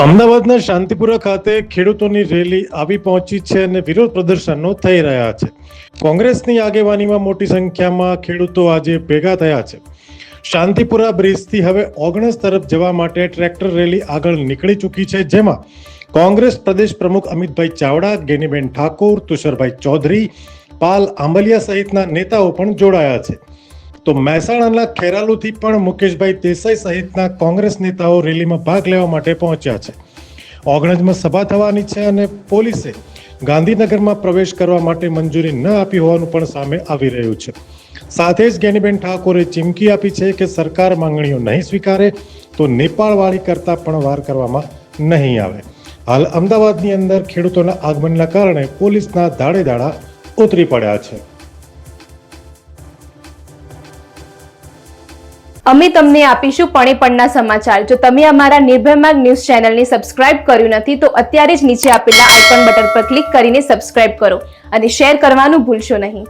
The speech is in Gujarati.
અમદાવાદના શાંતિપુરા ખાતે ખેડૂતોની રેલી આવી પહોંચી છે અને વિરોધ પ્રદર્શનો થઈ રહ્યા છે. કોંગ્રેસની આગેવાનીમાં મોટી સંખ્યામાં ખેડૂતો આજે ભેગા થયા છે. શાંતિપુરા બ્રિજથી હવે ઓગણસ તરફ જવા માટે ટ્રેક્ટર રેલી આગળ નીકળી ચૂકી છે, જેમાં કોંગ્રેસ પ્રદેશ પ્રમુખ અમિતભાઈ ચાવડા, ગેનીબેન ઠાકોર, તુષારભાઈ ચૌધરી, પાલ આંબલિયા સહિતના નેતાઓ પણ જોડાયા છે. તો મહેસાણાના ખેરાલુથી પણ મુકેશભાઈ દેસાઈ સહિતના કોંગ્રેસ નેતાઓ રેલીમાં ભાગ લેવા માટે પહોંચ્યા છે. ઓગણજમાં સભા થવાની છે અને પોલીસે ગાંધીનગરમાં પ્રવેશ કરવા માટે મંજૂરી ન આપી હોવાનું પણ સામે આવી રહ્યું છે. સાથે જ ગેનીબેન ઠાકોરે ચીમકી આપી છે કે સરકાર માંગણીઓ નહીં સ્વીકારે તો નેપાળવાળી કરતા પણ વાર કરવામાં નહીં આવે. હાલ અમદાવાદની અંદર ખેડૂતોના આગમનના કારણે પોલીસના દાડે દાડા ઉતરી પડ્યા છે. અમે તમને આપીશું પળેપળના સમાચાર. જો તમે અમારા નિર્ભય માર્ગ ન્યૂઝ ચેનલને સબસ્ક્રાઇબ કર્યું નથી તો અત્યારે જ નીચે આપેલા આઇકોન બટન પર ક્લિક કરીને સબસ્ક્રાઇબ કરો અને શેર કરવાનું ભૂલશો નહીં.